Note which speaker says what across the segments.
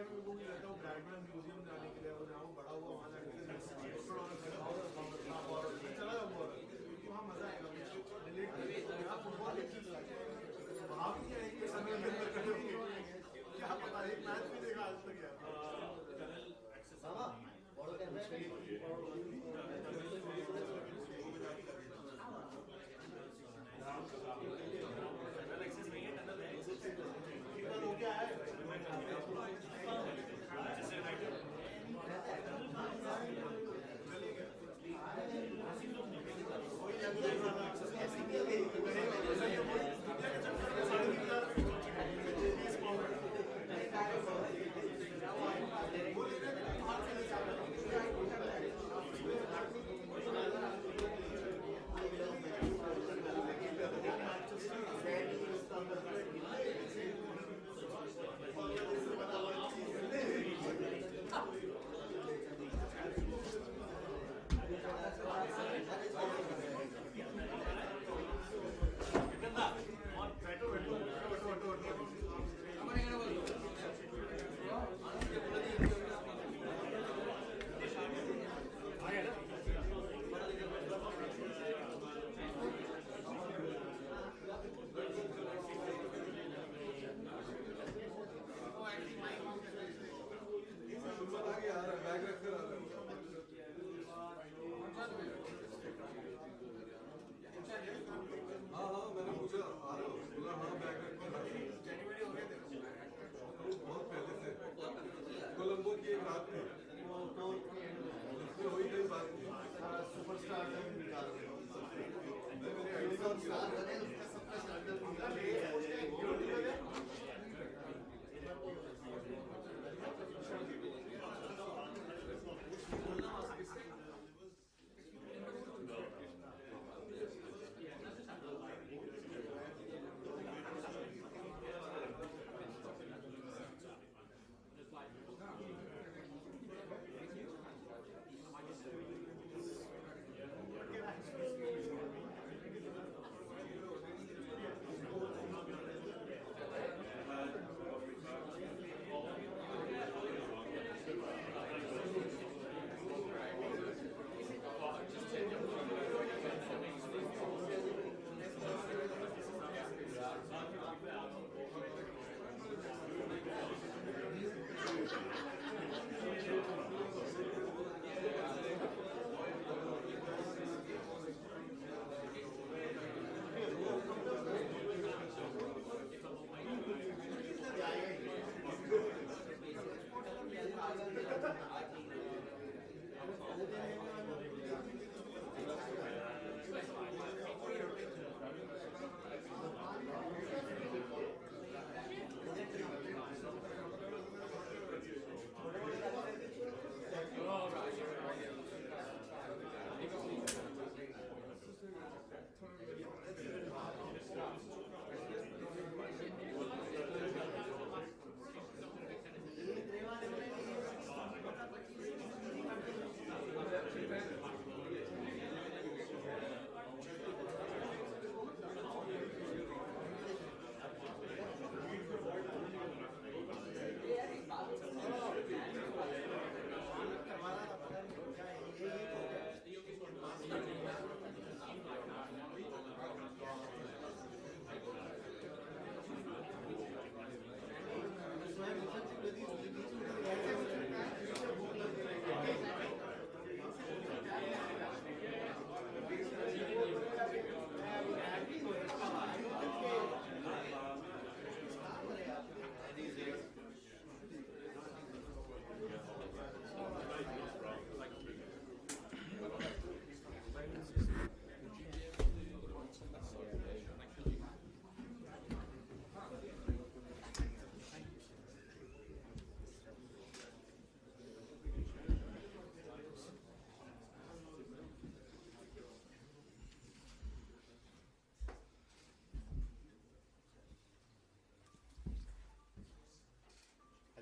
Speaker 1: India में वो कहता हूँ ब्रैडमैन म्यूजियम जाने के लिए, जहाँ वो बड़ा हुआ वहाँ जाने के लिए चला जाऊँगा क्योंकि वहाँ मजा आएगा रिलेट करें। यहाँ फुटबॉल एक चीज वहाँ भी आएंगे समय के अंदर करेंगे, क्या पता एक मैच भी देखा आज तक यार।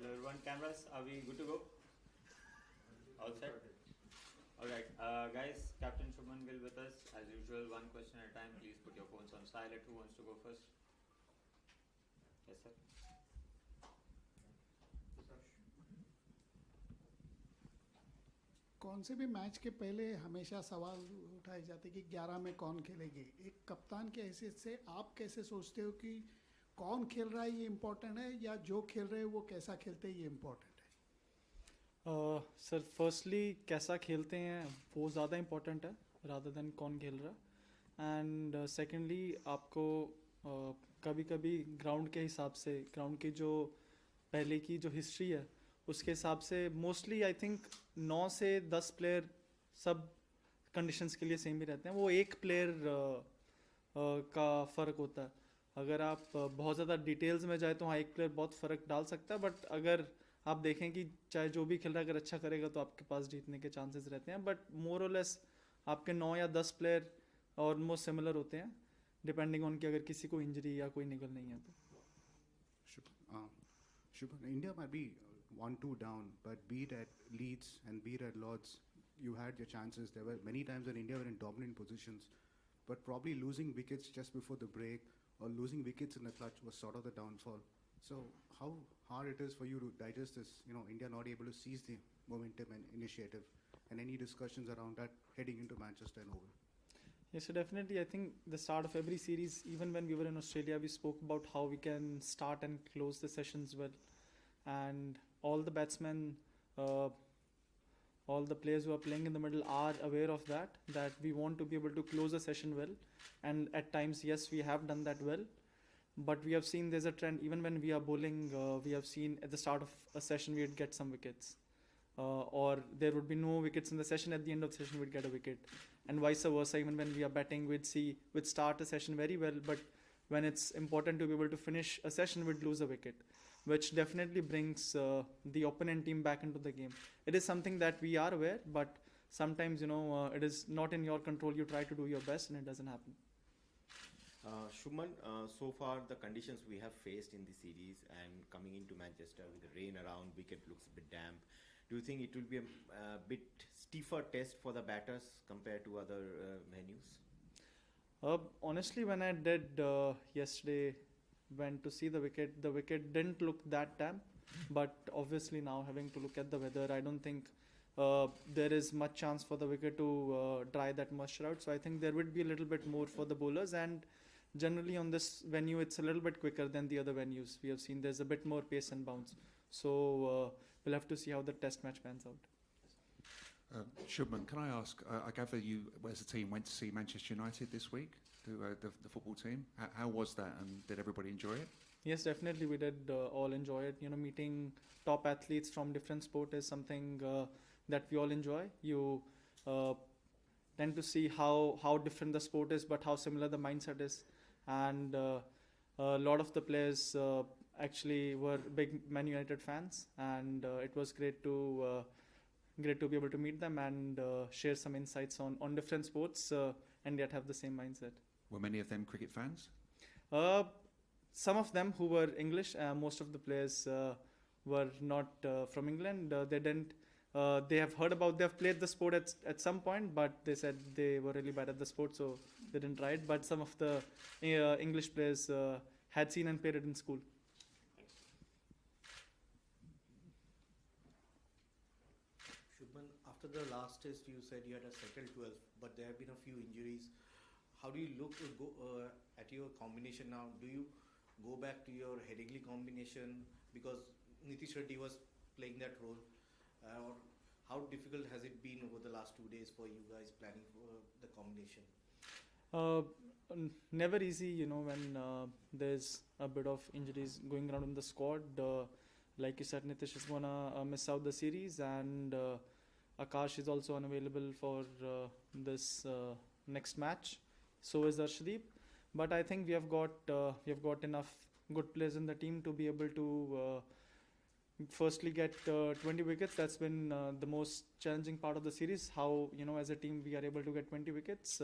Speaker 2: Hello everyone, cameras, are we good to go? All set? Alright, guys, Captain Shubman Gill with us. As usual, one question at a time. Please put your phones on silent. Who wants to go first? Yes, sir.
Speaker 3: कौन से भी match के पहले हमेशा सवाल उठाए जाते कि 11 में कौन खेलेगी. एक कप्तान के हैसियत से आप कैसे सोचते हो कि कौन खेल रहा है ये इम्पोर्टेंट है या जो खेल रहे हैं वो कैसा खेलते हैं ये इम्पोर्टेंट है?
Speaker 4: सर फर्स्टली कैसा खेलते हैं वो ज़्यादा इम्पोर्टेंट है रादर देन कौन खेल रहा है. एंड सेकेंडली आपको कभी कभी ग्राउंड के हिसाब से, ग्राउंड की जो पहले की जो हिस्ट्री है उसके हिसाब से मोस्टली आई थिंक 9 से 10 प्लेयर सब कंडीशंस के लिए सेम ही रहते हैं. वो एक प्लेयर का फ़र्क होता है. अगर आप बहुत ज़्यादा डिटेल्स में जाए तो हाँ एक प्लेयर बहुत फ़र्क डाल सकता है. बट अगर आप देखें कि चाहे जो भी खेल रहा है अगर अच्छा करेगा तो आपके पास जीतने के चांसेस रहते हैं. बट मोर और लेस आपके 9 या 10 प्लेयर ऑलमोस्ट सिमिलर होते हैं डिपेंडिंग ऑन कि अगर किसी को इंजरी या कोई निकल नहीं है तो.
Speaker 5: Shubman, India might be 1-2 down, but be it at Leeds and be it at Lords, you had your chances. There were many times when India were in dominant positions, but probably losing wickets just before the break or losing wickets in the clutch was sort of the downfall. So how hard it is for you to digest this, India not able to seize the momentum and initiative, and any discussions around that heading into Manchester and over?
Speaker 4: Yes, so definitely. I think the start of every series, even when we were in Australia, we spoke about how we can start and close the sessions well. And all the batsmen, all the players who are playing in the middle are aware of that we want to be able to close a session well. And at times, yes, we have done that well. But we have seen there's a trend, even when we are bowling, we have seen at the start of a session, we'd get some wickets. Or there would be no wickets in the session, at the end of the session we'd get a wicket. And vice versa, even when we are batting, we'd start a session very well, but when it's important to be able to finish a session, we'd lose a wicket, which definitely brings the opponent team back into the game. It is something that we are aware, but sometimes, it is not in your control. You try to do your best and it doesn't happen.
Speaker 6: Shubman, so far the conditions we have faced in the series and coming into Manchester with the rain around, wicket looks a bit damp. Do you think it will be a bit stiffer test for the batters compared to other venues?
Speaker 4: Honestly, when I did yesterday, went to see the wicket didn't look that damp. But obviously now having to look at the weather, I don't think there is much chance for the wicket to dry that moisture out. So I think there would be a little bit more for the bowlers, and generally on this venue it's a little bit quicker than the other venues. We have seen there's a bit more pace and bounce. So we'll have to see how the test match pans out.
Speaker 7: Shubman, can I ask, I gather you as a team went to see Manchester United this week, the football team. How was that, and did everybody enjoy it?
Speaker 4: Yes, definitely we did all enjoy it. Meeting top athletes from different sport is something that we all enjoy. You tend to see how different the sport is, but how similar the mindset is. And a lot of the players actually were big Man United fans, and it was great to be able to meet them and share some insights on different sports and yet have the same mindset.
Speaker 7: Were many of them cricket fans?
Speaker 4: Some of them who were English, most of the players were not from England. They have heard about, they have played the sport at some point, but they said they were really bad at the sport, so they didn't try it. But some of the English players had seen and played it in school.
Speaker 1: Shubman, after the last test, you said you had a settled 12, but there have been a few injuries. How do you look at your combination now? Do you go back to your Headingley combination because Nitish Reddy was playing that role? Or how difficult has it been over the last 2 days for you guys planning for the combination?
Speaker 4: Never easy, when there's a bit of injuries going around in the squad. Like you said, Nitish is gonna miss out the series, and Akash is also unavailable for this next match. So is Arshdeep. But I think we have got enough good players in the team to be able to firstly get 20 wickets. That's been the most challenging part of the series. How as a team we are able to get 20 wickets.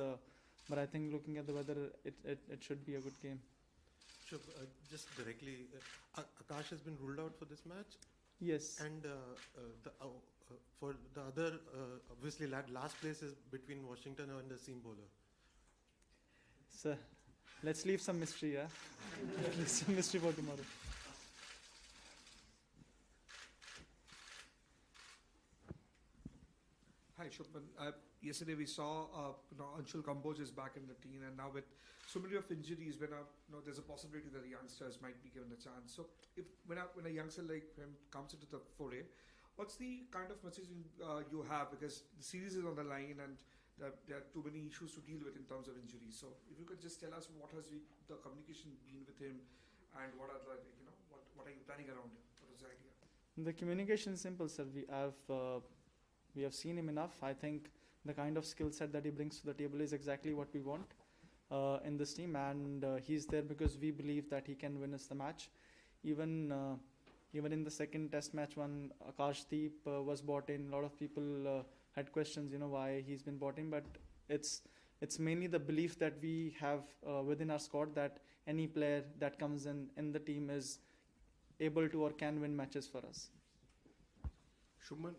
Speaker 4: But I think looking at the weather, it should be a good game.
Speaker 8: Sure. Just directly, Akash has been ruled out for this match.
Speaker 4: Yes.
Speaker 8: And for the other, obviously last place is between Washington and the seam bowler.
Speaker 4: So let's leave some mystery, yeah? Leave some mystery for tomorrow.
Speaker 9: Hi, Shubman. Yesterday we saw Anshul Kamboj is back in the team, and now with so many of injuries, when there's a possibility that the youngsters might be given a chance. So, if when a youngster like him comes into the foray, what's the kind of message you have, because the series is on the line and there are too many issues to deal with in terms of injuries. So, if you could just tell us what has the communication been with him, and what are what are you planning around him? What is the idea?
Speaker 4: The communication is simple, sir. We have seen him enough. I think the kind of skill set that he brings to the table is exactly what we want in this team, and he's there because we believe that he can win us the match. Even in the second test match when Akashdeep was brought in, a lot of people had questions, why he's been brought in, but it's mainly the belief that we have within our squad that any player that comes in the team is able to or can win matches for us.
Speaker 10: Shubman,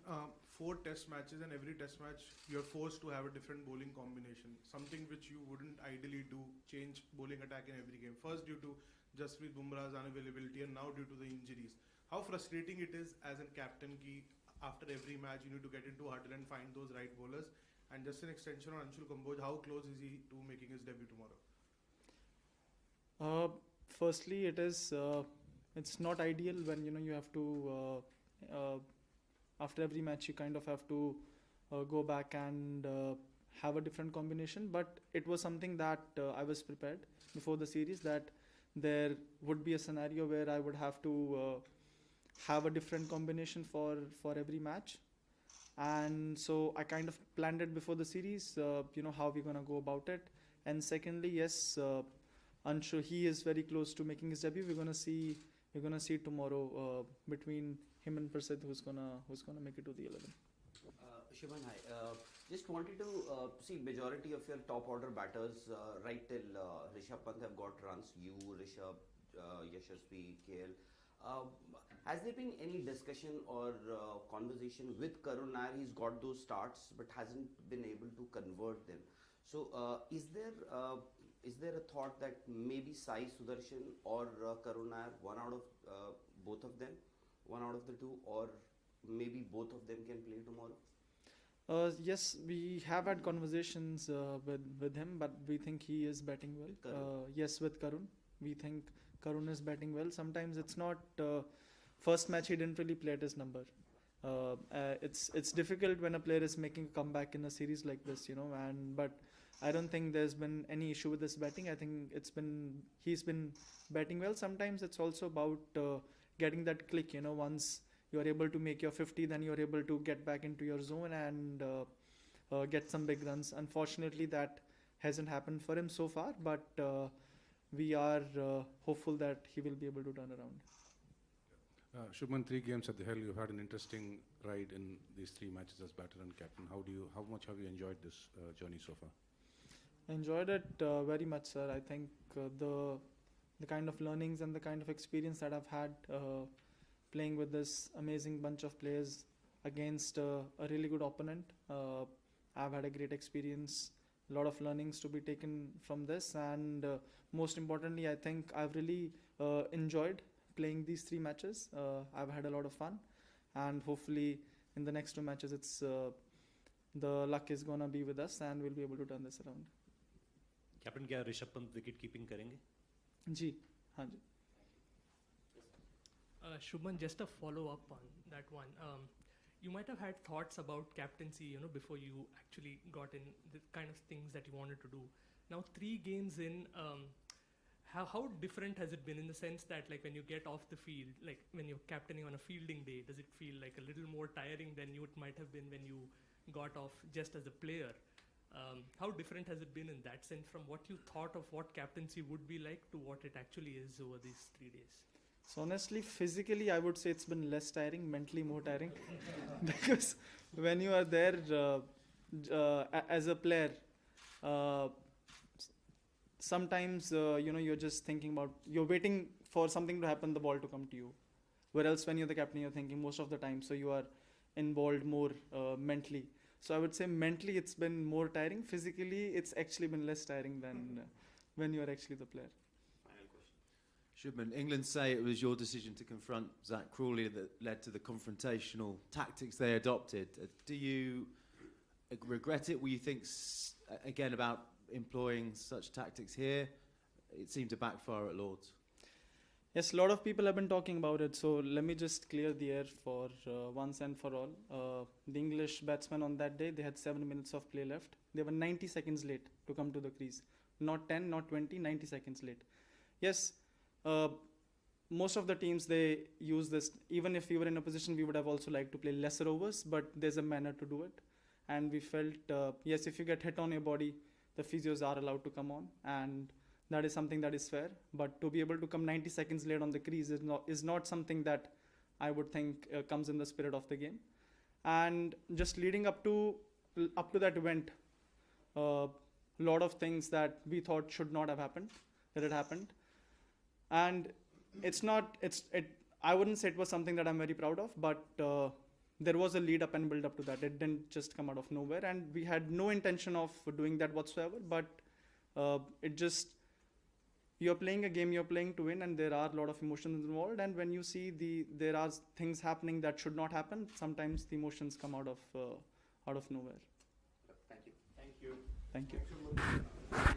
Speaker 10: 4 test matches, and every test match you're forced to have a different bowling combination, something which you wouldn't ideally do, change bowling attack in every game. First due to Jasprit Bumrah's unavailability, and now due to the injuries. How frustrating it is as a captain ki after every match you need to get into a huddle and find those right bowlers. And just an extension on Anshul Kamboj, how close is he to making his debut tomorrow?
Speaker 4: Firstly, it's not ideal when you have to after every match you kind of have to go back and have a different combination, but it was something that I was prepared before the series, that there would be a scenario where I would have to have a different combination for every match, and so I kind of planned it before the series, how we're gonna go about it. And secondly, yes, Anshu, he is very close to making his debut. We're gonna see tomorrow between him and Prasid who's gonna make it to the 11.
Speaker 11: Shubman, hi. Just wanted to see majority of your top order batters right till Rishabh Pant have got runs. You, Rishabh, Yashasvi, KL. Has there been any discussion or conversation with Karun Nair? He's got those starts but hasn't been able to convert them. So is there a thought that maybe Sai Sudarshan or Karun Nair, one out of both of them, one out of the two, or maybe both of them can play tomorrow?
Speaker 4: Yes, we have had conversations with him, but we think he is batting well. Yes, with Karun. We think Karun is batting well. Sometimes it's not... first match he didn't really play at his number. It's difficult when a player is making a comeback in a series like this, but I don't think there's been any issue with his batting. I think he's been batting well. Sometimes it's also about getting that click, once you are able to make your 50, then you're able to get back into your zone and get some big runs. Unfortunately, that hasn't happened for him so far, but we are hopeful that he will be able to turn around.
Speaker 12: Shubman, 3 games at the Hill. You've had an interesting ride in these 3 matches as batter and captain. How much have you enjoyed this journey so far?
Speaker 4: Enjoyed it very much, sir. I think the kind of learnings and the kind of experience that I've had playing with this amazing bunch of players against a really good opponent. I've had a great experience, a lot of learnings to be taken from this, and most importantly, I think I've really enjoyed playing these 3 matches. I've had a lot of fun, and hopefully in the next 2 matches the luck is gonna be with us and we'll be able to turn this around.
Speaker 13: Captain क्या Rishabh Pant wicket keeping करेंगे?
Speaker 4: जी, हाँ जी.
Speaker 14: Shubman, just a follow-up on that one. You might have had thoughts about captaincy, before you actually got in the kind of things that you wanted to do. Now, 3 games in, how different has it been in the sense that, like, when you get off the field, like when you're captaining on a fielding day, does it feel like a little more tiring than it might have been when you got off just as a player? How different has it been in that sense from what you thought of what captaincy would be like to what it actually is over these 3 days?
Speaker 4: So honestly, physically, I would say it's been less tiring, mentally more tiring. Because when you are there as a player, sometimes, you're just thinking about, you're waiting for something to happen, the ball to come to you. Whereas when you're the captain, you're thinking most of the time, so you are involved more mentally. So I would say mentally it's been more tiring. Physically, it's actually been less tiring than when you're actually the player.
Speaker 15: Shubman, England say it was your decision to confront Zach Crawley that led to the confrontational tactics they adopted. Do you regret it? Will you think again about employing such tactics here? It seemed to backfire at Lords.
Speaker 4: Yes, a lot of people have been talking about it, so let me just clear the air for once and for all. The English batsmen on that day, they had 7 minutes of play left. They were 90 seconds late to come to the crease. Not 10, not 20, 90 seconds late. Yes, most of the teams, they use this. Even if we were in a position, we would have also liked to play lesser overs, but there's a manner to do it. And we felt, yes, if you get hit on your body, the physios are allowed to come on, and that is something that is fair. But to be able to come 90 seconds late on the crease is not something that I would think comes in the spirit of the game. And just leading up to that event, a lot of things that we thought should not have happened, that it happened. And I wouldn't say it was something that I'm very proud of, but there was a lead up and build up to that. It didn't just come out of nowhere, and we had no intention of doing that whatsoever, but you're playing a game, you're playing to win, and there are a lot of emotions involved. And when you see there are things happening that should not happen, sometimes the emotions come out of nowhere.
Speaker 2: Thank you. Thank you.
Speaker 4: Thank you.